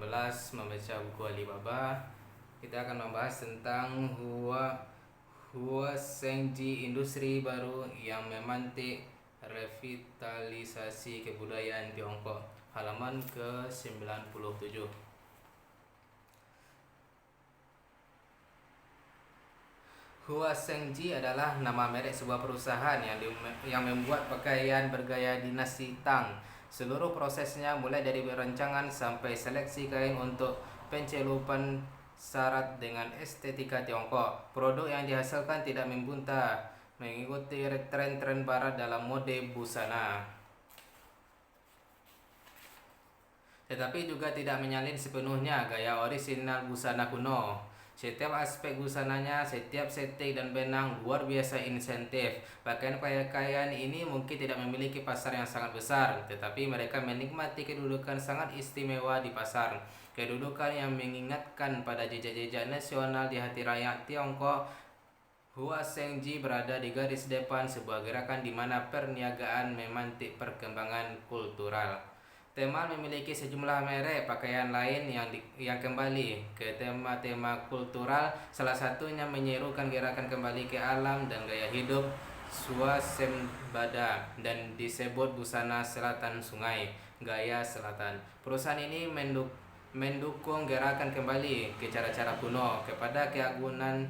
16 membaca buku Alibaba. Kita akan membahas tentang Hua Shengji, industri baru yang memantik revitalisasi kebudayaan Tiongkok. Halaman ke-97. Hua Shengji adalah nama merek sebuah perusahaan yang membuat pakaian bergaya dinasti Tang. Seluruh prosesnya mulai dari perancangan sampai seleksi kain untuk pencelupan syarat dengan estetika Tiongkok. Produk yang dihasilkan tidak membunta, mengikuti tren-tren barat dalam mode busana, tetapi juga tidak menyalin sepenuhnya gaya orisinal busana kuno. Setiap aspek busananya, setiap setik dan benang luar biasa insentif. Pakaian-pakaian ini mungkin tidak memiliki pasar yang sangat besar, tetapi mereka menikmati kedudukan sangat istimewa di pasar. Kedudukan yang mengingatkan pada jejak-jejak nasional di hati rakyat Tiongkok. Hua Shengji berada di garis depan sebuah gerakan di mana perniagaan memantik perkembangan kultural. Temal memiliki sejumlah merek pakaian lain yang kembali ke tema-tema kultural, salah satunya menyerukan gerakan kembali ke alam dan gaya hidup swasembada dan disebut busana selatan sungai, gaya selatan. Perusahaan ini mendukung gerakan kembali ke cara-cara kuno, kepada keanggunan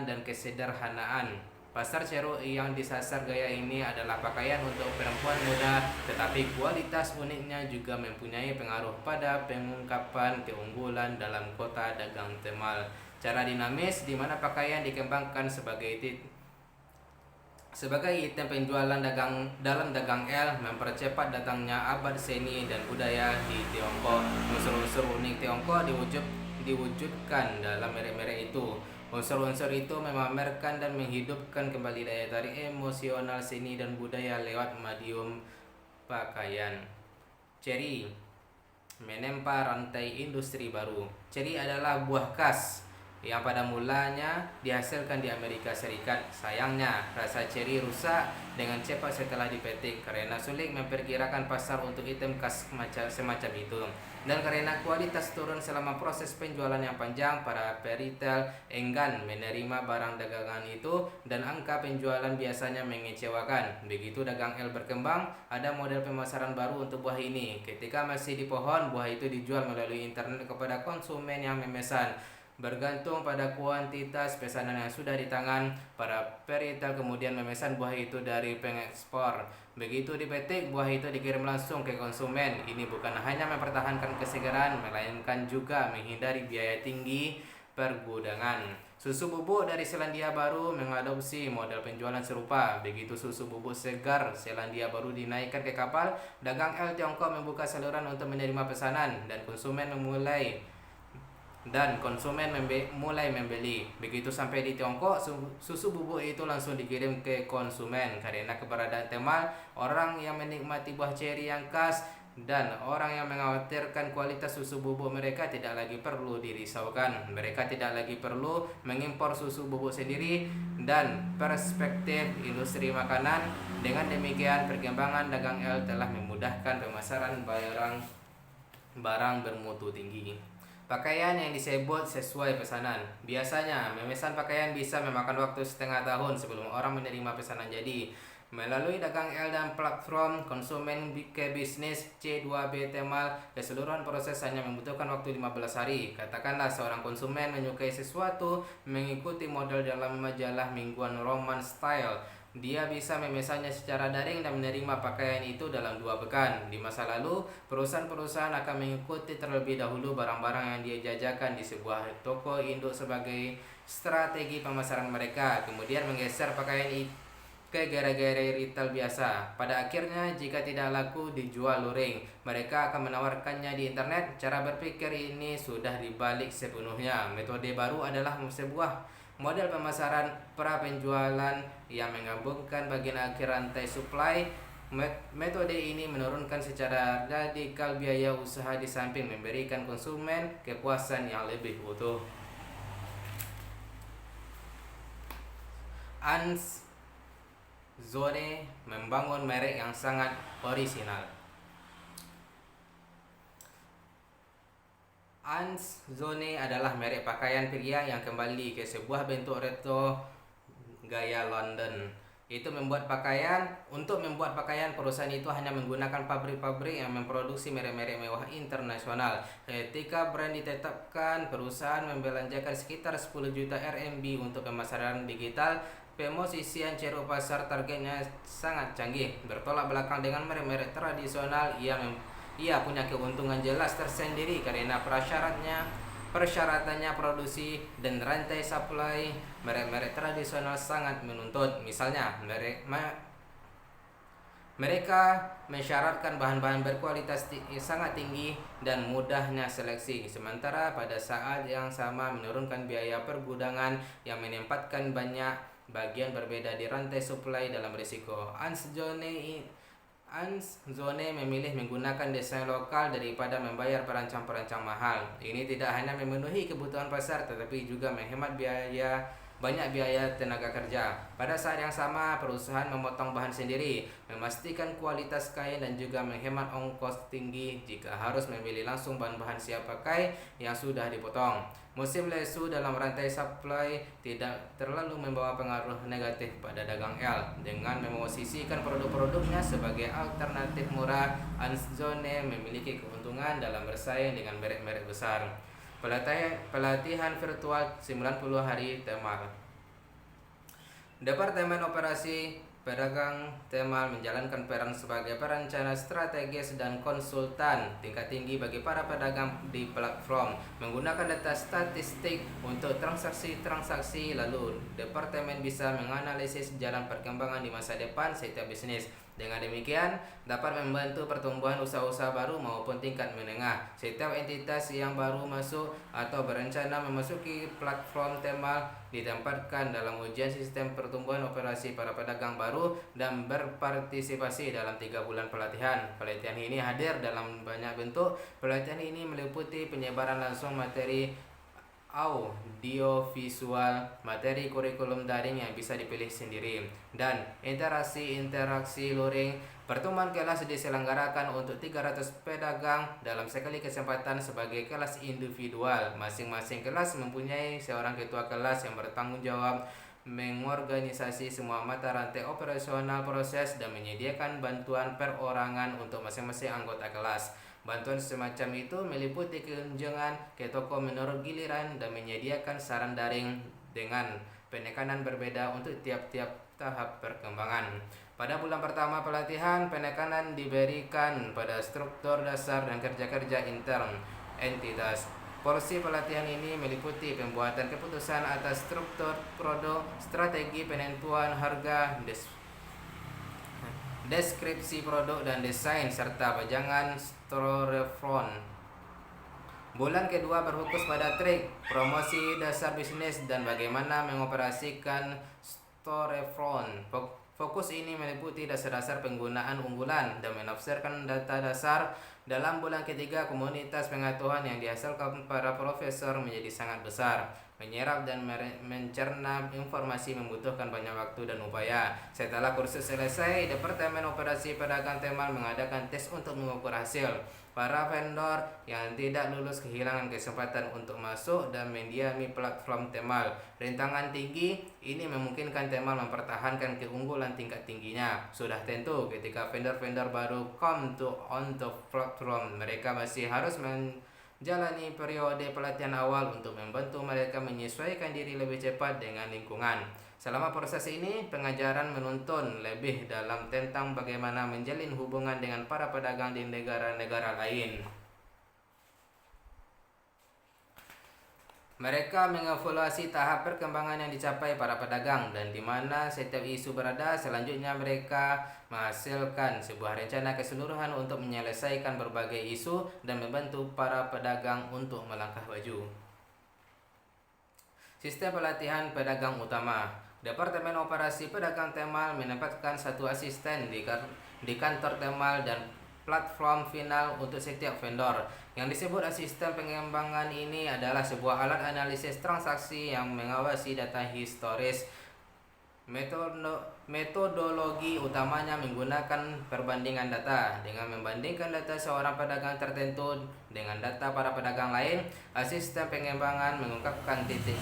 dan kesederhanaan. Pasar ceruk yang disasar gaya ini adalah pakaian untuk perempuan muda, tetapi kualitas uniknya juga mempunyai pengaruh pada pengungkapan keunggulan dalam kota dagang Temal. Cara dinamis di mana pakaian dikembangkan sebagai item penjualan dalam dagang L mempercepat datangnya abad seni dan budaya di Tiongkok. Unsur-unsur unik Tiongkok diwujudkan dalam merek-merek itu. Unsur-unsur itu memamerkan dan menghidupkan kembali daya tarik emosional seni dan budaya lewat medium pakaian. Cherry menempa rantai industri baru. Cherry adalah buah khas yang pada mulanya dihasilkan di Amerika Serikat. Sayangnya, rasa cherry rusak dengan cepat setelah dipetik karena sulit memperkirakan pasar untuk item khas semacam itu. Dan karena kualitas turun selama proses penjualan yang panjang, para peritel enggan menerima barang dagangan itu dan angka penjualan biasanya mengecewakan. Begitu dagang L berkembang, ada model pemasaran baru untuk buah ini. Ketika masih di pohon, buah itu dijual melalui internet kepada konsumen yang memesan. Bergantung pada kuantitas pesanan yang sudah di tangan, para peritel kemudian memesan buah itu dari pengekspor. Begitu dipetik, buah itu dikirim langsung ke konsumen. Ini bukan hanya mempertahankan kesegaran, melainkan juga menghindari biaya tinggi pergudangan. Susu bubuk dari Selandia Baru mengadopsi model penjualan serupa. Begitu susu bubuk segar Selandia Baru dinaikkan ke kapal, dagang L Tiongkok membuka saluran untuk menerima pesanan dan konsumen mulai membeli. Begitu sampai di Tiongkok, susu bubuk itu langsung dikirim ke konsumen. Karena keberadaan Temal, orang yang menikmati buah ceri yang khas dan orang yang mengkhawatirkan kualitas susu bubuk mereka tidak lagi perlu dirisaukan. Mereka tidak lagi perlu mengimpor susu bubuk sendiri dan perspektif industri makanan. Dengan demikian, perkembangan dagang L telah memudahkan pemasaran barang bermutu tinggi. Pakaian yang disebut sesuai pesanan. Biasanya, memesan pakaian bisa memakan waktu setengah tahun sebelum orang menerima pesanan jadi. Melalui dagang L dan platform konsumen ke bisnis C2B Temal, keseluruhan proses hanya membutuhkan waktu 15 hari. Katakanlah seorang konsumen menyukai sesuatu mengikuti model dalam majalah mingguan Roman Style. Dia bisa memesannya secara daring dan menerima pakaian itu dalam 2 pekan. Di masa lalu, perusahaan-perusahaan akan mengikuti terlebih dahulu barang-barang yang dia jajakan di sebuah toko induk sebagai strategi pemasaran mereka, kemudian menggeser pakaian itu ke gerai-gerai retail biasa. Pada akhirnya, jika tidak laku dijual luring, mereka akan menawarkannya di internet. Cara berpikir ini sudah dibalik sepenuhnya. Metode baru adalah sebuah model pemasaran pra-penjualan yang menggabungkan bagian akhir rantai supply. Metode ini menurunkan secara radikal biaya usaha di samping memberikan konsumen kepuasan yang lebih utuh. Ans Zone membangun merek yang sangat orisinal. Anzone adalah merek pakaian pria yang kembali ke sebuah bentuk retro gaya London. Untuk membuat pakaian, perusahaan itu hanya menggunakan pabrik-pabrik yang memproduksi merek-merek mewah internasional. Ketika brand ditetapkan, perusahaan membelanjakan sekitar 10 juta RMB untuk pemasaran digital. Pemosisian ceruk pasar targetnya sangat canggih, bertolak belakang dengan merek-merek tradisional. Ia punya keuntungan jelas tersendiri karena persyaratannya produksi dan rantai supply merek-merek tradisional sangat menuntut. Misalnya, mereka mensyaratkan bahan-bahan berkualitas sangat tinggi dan mudahnya seleksi, sementara pada saat yang sama menurunkan biaya pergudangan yang menempatkan banyak bagian berbeda di rantai supply dalam risiko. Anzone memilih menggunakan desain lokal daripada membayar perancang-perancang mahal. Ini tidak hanya memenuhi kebutuhan pasar tetapi juga menghemat banyak biaya tenaga kerja. Pada saat yang sama, perusahaan memotong bahan sendiri, memastikan kualitas kain dan juga menghemat ongkos tinggi jika harus memilih langsung bahan-bahan siap pakai yang sudah dipotong. Musim lesu dalam rantai supply tidak terlalu membawa pengaruh negatif pada dagang L. Dengan memosisikan produk-produknya sebagai alternatif murah, Anzone memiliki keuntungan dalam bersaing dengan merek-merek besar. Pelatihan virtual 90 hari Temal. Departemen Operasi Pedagang Temal menjalankan peran sebagai perencana strategis dan konsultan tingkat tinggi bagi para pedagang di platform. Menggunakan data statistik untuk transaksi-transaksi, lalu departemen bisa menganalisis jalan perkembangan di masa depan setiap bisnis. Dengan demikian, dapat membantu pertumbuhan usaha-usaha baru maupun tingkat menengah. Setiap entitas yang baru masuk atau berencana memasuki platform Temal ditempatkan dalam ujian sistem pertumbuhan operasi para pedagang baru dan berpartisipasi dalam 3 bulan pelatihan. Pelatihan ini hadir dalam banyak bentuk. Pelatihan ini meliputi penyebaran langsung materi audiovisual, materi kurikulum daring yang bisa dipilih sendiri, dan interaksi luring. Pertemuan kelas diselenggarakan untuk 300 pedagang dalam sekali kesempatan sebagai kelas individual. Masing-masing kelas mempunyai seorang ketua kelas yang bertanggung jawab mengorganisasi semua mata rantai operasional proses dan menyediakan bantuan perorangan untuk masing-masing anggota kelas. Bantuan semacam itu meliputi kunjungan ke toko menurut giliran dan menyediakan saran daring dengan penekanan berbeda untuk tiap-tiap tahap perkembangan. Pada bulan pertama pelatihan, penekanan diberikan pada struktur dasar dan kerja-kerja intern entitas. Porsi pelatihan ini meliputi pembuatan keputusan atas struktur produk, strategi penentuan harga, deskripsi produk dan desain, serta pajangan storefront. Bulan kedua berfokus pada trik, promosi dasar bisnis, dan bagaimana mengoperasikan storefront. Fokus ini meliputi dasar-dasar penggunaan unggulan dan menafsirkan data dasar. Dalam bulan ketiga, komunitas pengetahuan yang dihasilkan para profesor menjadi sangat besar. Menyerap dan mencerna informasi membutuhkan banyak waktu dan upaya. Setelah kursus selesai, Departemen Operasi Pedagang Temal mengadakan tes untuk mengukur hasil. Para vendor yang tidak lulus kehilangan kesempatan untuk masuk dan mendiami platform Temal. Rintangan tinggi ini memungkinkan Temal mempertahankan keunggulan tingkat tingginya. Sudah tentu ketika vendor-vendor baru come on the platform, mereka masih harus menjalani periode pelatihan awal untuk membantu mereka menyesuaikan diri lebih cepat dengan lingkungan. Selama proses ini, pengajaran menuntun lebih dalam tentang bagaimana menjalin hubungan dengan para pedagang di negara-negara lain. Mereka mengevaluasi tahap perkembangan yang dicapai para pedagang dan di mana setiap isu berada. Selanjutnya mereka menghasilkan sebuah rencana keseluruhan untuk menyelesaikan berbagai isu dan membantu para pedagang untuk melangkah maju. Sistem pelatihan pedagang utama. Departemen Operasi Pedagang Temal menempatkan satu asisten di kantor Temal dan platform final untuk setiap vendor. Yang disebut asisten pengembangan ini adalah sebuah alat analisis transaksi yang mengawasi data historis Metodologi utamanya menggunakan perbandingan data. Dengan membandingkan data seorang pedagang tertentu dengan data para pedagang lain, asisten pengembangan mengungkapkan titik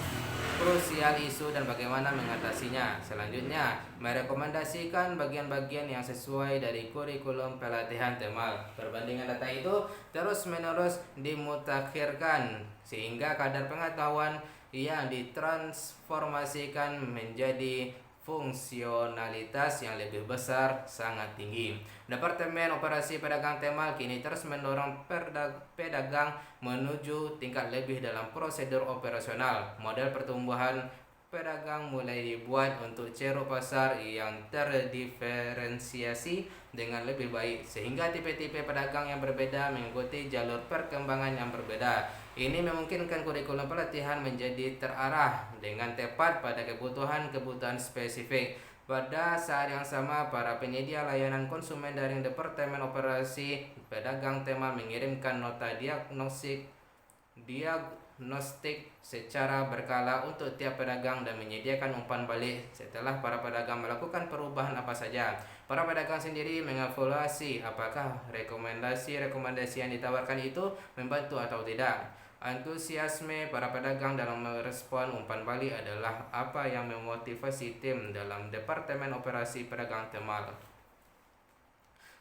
krusial isu dan bagaimana mengatasinya. Selanjutnya, merekomendasikan bagian-bagian yang sesuai dari kurikulum pelatihan Temal. Perbandingan data itu terus-menerus dimutakhirkan sehingga kadar pengetahuan yang ditransformasikan menjadi fungsionalitas yang lebih besar sangat tinggi. Departemen Operasi Pedagang Temal kini terus mendorong pedagang menuju tingkat lebih dalam prosedur operasional. Model pertumbuhan pedagang mulai dibuat untuk ceruk pasar yang terdiferensiasi dengan lebih baik sehingga tipe-tipe pedagang yang berbeda mengikuti jalur perkembangan yang berbeda. Ini memungkinkan kurikulum pelatihan menjadi terarah dengan tepat pada kebutuhan-kebutuhan spesifik. Pada saat yang sama, para penyedia layanan konsumen dari Departemen Operasi Pedagang Temal mengirimkan nota diagnostik secara berkala untuk tiap pedagang dan menyediakan umpan balik setelah para pedagang melakukan perubahan apa saja. Para pedagang sendiri mengevaluasi apakah rekomendasi-rekomendasi yang ditawarkan itu membantu atau tidak. Antusiasme para pedagang dalam merespon umpan balik adalah apa yang memotivasi tim dalam Departemen Operasi Pedagang Temal.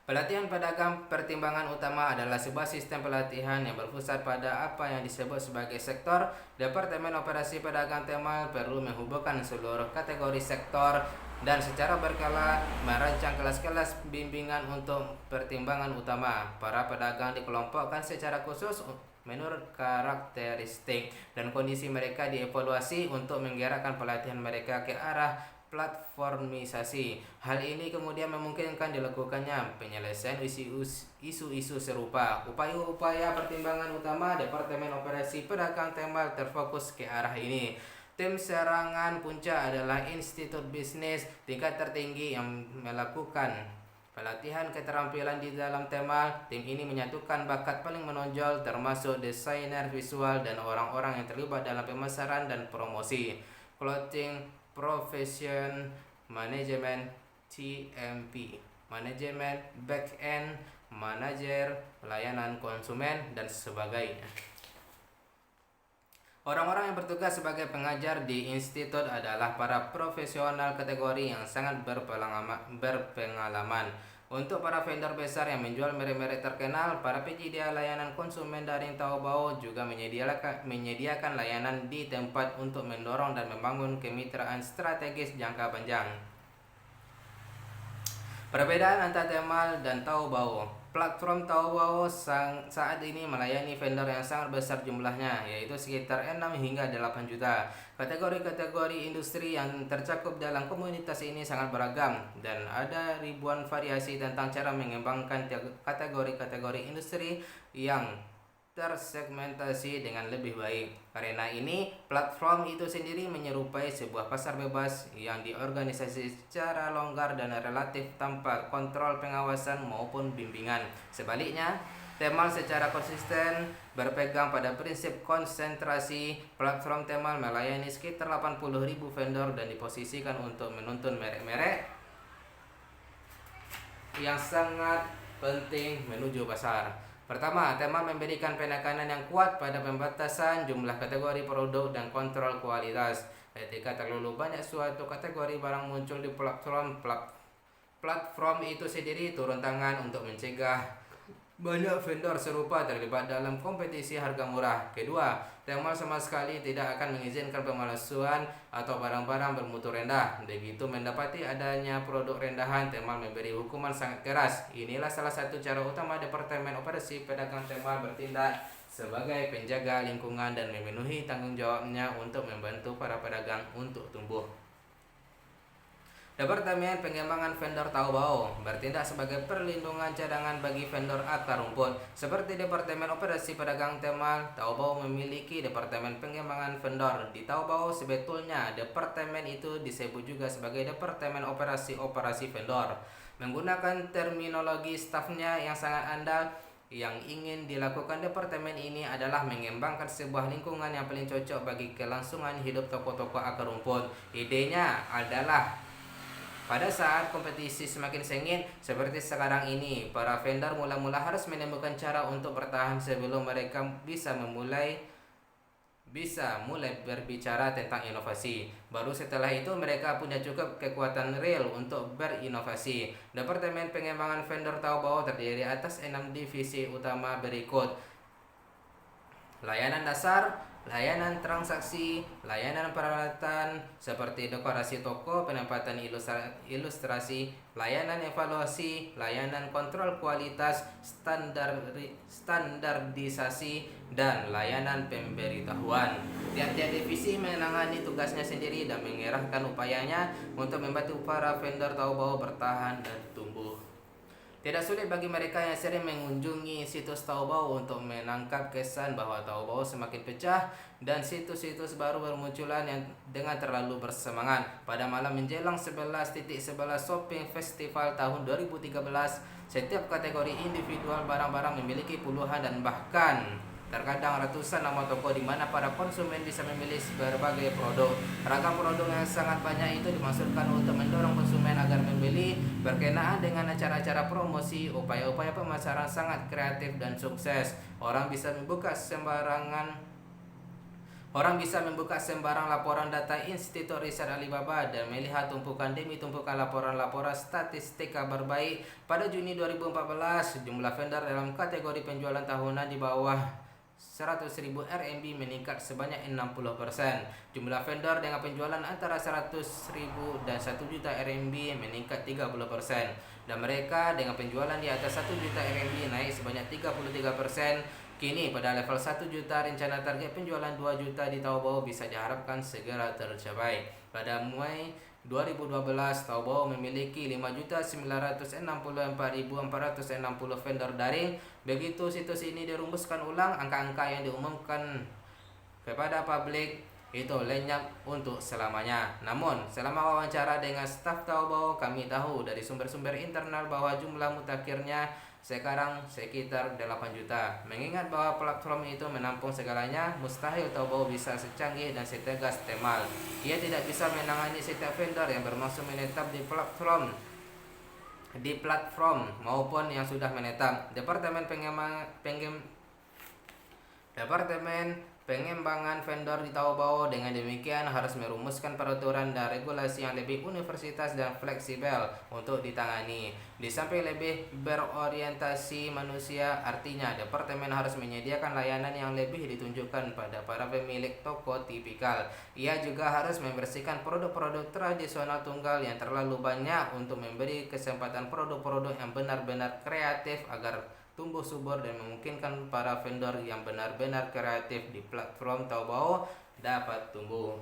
Pelatihan pedagang pertimbangan utama adalah sebuah sistem pelatihan yang berpusat pada apa yang disebut sebagai sektor. Departemen Operasi Pedagang Temal perlu menghubungkan seluruh kategori sektor dan secara berkala merancang kelas-kelas bimbingan untuk pertimbangan utama. Para pedagang dikelompokkan secara khusus menurut karakteristik dan kondisi mereka dievaluasi untuk menggerakkan pelatihan mereka ke arah platformisasi. Hal ini kemudian memungkinkan dilakukannya penyelesaian isu-isu serupa. Upaya-upaya pertimbangan utama Departemen Operasi Pedagang Temal terfokus ke arah ini. Tim serangan puncak adalah Institut Bisnis tingkat tertinggi yang melakukan pelatihan keterampilan di dalam Temal. Tim ini menyatukan bakat paling menonjol termasuk desainer visual dan orang-orang yang terlibat dalam pemasaran dan promosi, clothing, profession, manajemen, TMP, manajemen back-end, manajer, pelayanan konsumen, dan sebagainya. Orang-orang yang bertugas sebagai pengajar di institut adalah para profesional kategori yang sangat berpengalaman. Untuk para vendor besar yang menjual merek-merek terkenal, para penyedia layanan konsumen daring Taobao juga menyediakan layanan di tempat untuk mendorong dan membangun kemitraan strategis jangka panjang. Perbedaan antara Temal dan Taobao. Platform Taobao saat ini melayani vendor yang sangat besar jumlahnya, yaitu sekitar 6 hingga 8 juta. Kategori-kategori industri yang tercakup dalam komunitas ini sangat beragam dan ada ribuan variasi tentang cara mengembangkan kategori-kategori industri yang tersegmentasi dengan lebih baik. Karena ini, platform itu sendiri menyerupai sebuah pasar bebas yang diorganisasi secara longgar dan relatif tanpa kontrol pengawasan maupun bimbingan. Sebaliknya, Temal secara konsisten berpegang pada prinsip konsentrasi. Platform Temal melayani sekitar 80.000 vendor dan diposisikan untuk menuntun merek-merek yang sangat penting menuju pasar. Pertama, Temal memberikan penekanan yang kuat pada pembatasan jumlah kategori produk dan kontrol kualitas. Ketika terlalu banyak suatu kategori barang muncul di platform itu sendiri turun tangan untuk mencegah banyak vendor serupa terlibat dalam kompetisi harga murah. Kedua, Temal sama sekali tidak akan mengizinkan pemalsuan atau barang-barang bermutu rendah. Begitu mendapati adanya produk rendahan, Temal memberi hukuman sangat keras. Inilah salah satu cara utama Departemen Operasi Pedagang Temal bertindak sebagai penjaga lingkungan dan memenuhi tanggung jawabnya untuk membantu para pedagang untuk tumbuh. Departemen Pengembangan Vendor Taobao bertindak sebagai perlindungan cadangan bagi vendor akar rumput. Seperti Departemen Operasi Pedagang Temal, Taobao memiliki Departemen Pengembangan Vendor. Di Taobao sebetulnya departemen itu disebut juga sebagai Departemen Operasi Vendor. Menggunakan terminologi stafnya yang sangat andal, yang ingin dilakukan departemen ini adalah mengembangkan sebuah lingkungan yang paling cocok bagi kelangsungan hidup toko-toko akar rumput. Idenya adalah Pada saat kompetisi semakin sengit seperti sekarang ini, para vendor mula-mula harus menemukan cara untuk bertahan sebelum mereka bisa mulai berbicara tentang inovasi. Baru setelah itu mereka punya cukup kekuatan real untuk berinovasi. Departemen Pengembangan Vendor Taobao terdiri atas 6 divisi utama berikut: layanan dasar, layanan transaksi, layanan peralatan seperti dekorasi toko, penempatan ilustrasi, layanan evaluasi, layanan kontrol kualitas, standarisasi, dan layanan pemberitahuan. Tiap-tiap divisi menangani tugasnya sendiri dan mengerahkan upayanya untuk membantu para vendor Taobao bertahan dan tumbuh. Tidak sulit bagi mereka yang sering mengunjungi situs Taobao untuk menangkap kesan bahwa Taobao semakin pecah dan situs-situs baru bermunculan yang dengan terlalu bersemangat. Pada malam menjelang 11.11 Shopping Festival tahun 2013, setiap kategori individual barang-barang memiliki puluhan dan bahkan terkadang ratusan nama toko di mana para konsumen bisa memilih berbagai produk. Ragam produk yang sangat banyak itu dimaksudkan untuk mendorong konsumen agar membeli berkenaan dengan acara-acara promosi. Upaya-upaya pemasaran sangat kreatif dan sukses. Orang bisa membuka sembarang laporan data Institut Riset Alibaba dan melihat tumpukan demi tumpukan laporan-laporan statistik kabar baik. Pada Juni 2014, jumlah vendor dalam kategori penjualan tahunan di bawah 100.000 RMB meningkat sebanyak 60%. Jumlah vendor dengan penjualan antara 100.000 dan 1 juta RMB meningkat 30%. Dan mereka dengan penjualan di atas 1 juta RMB naik sebanyak 33%. Kini pada level 1 juta, rencana target penjualan 2 juta di Taobao bisa diharapkan segera tercapai. Pada Mei 2012, Taobao memiliki 5.964.460 vendor daring. Begitu situs ini dirumuskan ulang, angka-angka yang diumumkan kepada publik itu lenyap untuk selamanya. Namun, selama wawancara dengan staf Taobao, kami tahu dari sumber-sumber internal bahwa jumlah mutakhirnya sekarang sekitar 8 juta. Mengingat bahwa platform itu menampung segalanya, mustahil Taobao bisa secanggih dan setegas Tmall. Ia tidak bisa menangani setiap vendor yang bermaksud menetap di platform maupun yang sudah menetap. Departemen Pengembangan vendor di Taobao dengan demikian harus merumuskan peraturan dan regulasi yang lebih universitas dan fleksibel untuk ditangani. Di samping lebih berorientasi manusia, artinya departemen harus menyediakan layanan yang lebih ditunjukkan pada para pemilik toko tipikal. Ia juga harus membersihkan produk-produk tradisional tunggal yang terlalu banyak untuk memberi kesempatan produk-produk yang benar-benar kreatif agar tumbuh subur dan memungkinkan para vendor yang benar-benar kreatif di platform Taobao dapat tumbuh.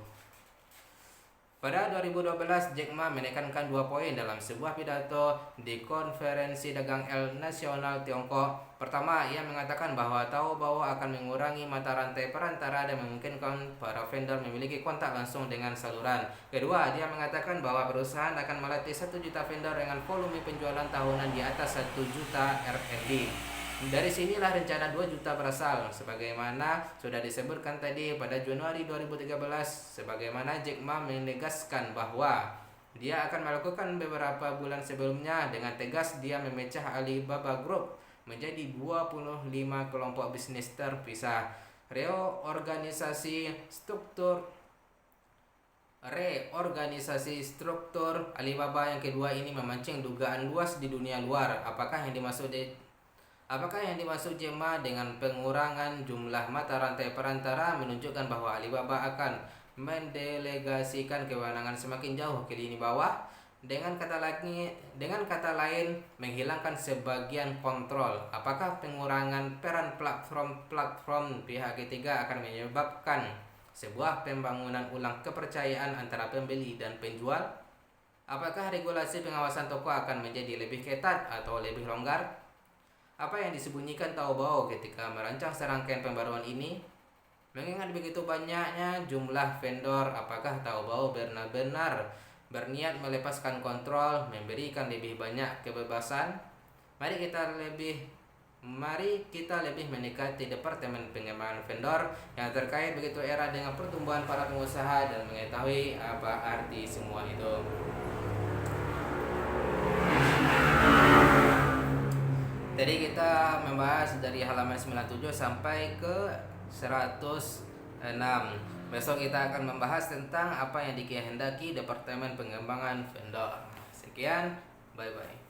Pada 2012, Jack Ma menekankan 2 poin dalam sebuah pidato di Konferensi Dagang Nasional Tiongkok. Pertama, ia mengatakan bahwa Taobao akan mengurangi mata rantai perantara dan memungkinkan para vendor memiliki kontak langsung dengan saluran. Kedua, dia mengatakan bahwa perusahaan akan melatih 1 juta vendor dengan volume penjualan tahunan di atas 1 juta RMB. Dari sinilah rencana 2 juta berasal. Sebagaimana sudah disebutkan tadi, pada Januari 2013, sebagaimana Jack Ma menegaskan bahwa dia akan melakukan beberapa bulan sebelumnya, dengan tegas dia memecah Alibaba Group menjadi 25 kelompok bisnis terpisah. Reorganisasi struktur Alibaba yang kedua ini memancing dugaan luas di dunia luar. Apakah yang dimaksud Jack Ma dengan pengurangan jumlah mata rantai perantara menunjukkan bahwa Alibaba akan mendelegasikan kewenangan semakin jauh ke lini bawah? Dengan kata lain, menghilangkan sebagian kontrol. Apakah pengurangan peran platform pihak ketiga akan menyebabkan sebuah pembangunan ulang kepercayaan antara pembeli dan penjual? Apakah regulasi pengawasan toko akan menjadi lebih ketat atau lebih longgar? Apa yang disembunyikan Taobao ketika merancang serangkaian pembaruan ini? Mengingat begitu banyaknya jumlah vendor, apakah Taobao benar-benar berniat melepaskan kontrol, memberikan lebih banyak kebebasan? Mari kita lebih mendekati Departemen Pengembangan Vendor yang terkait begitu erat dengan pertumbuhan para pengusaha dan mengetahui apa arti semua itu. Tadi kita membahas dari halaman 97 sampai ke 106. Besok kita akan membahas tentang apa yang dikehendaki Departemen Pengembangan Vendor. Sekian, bye bye.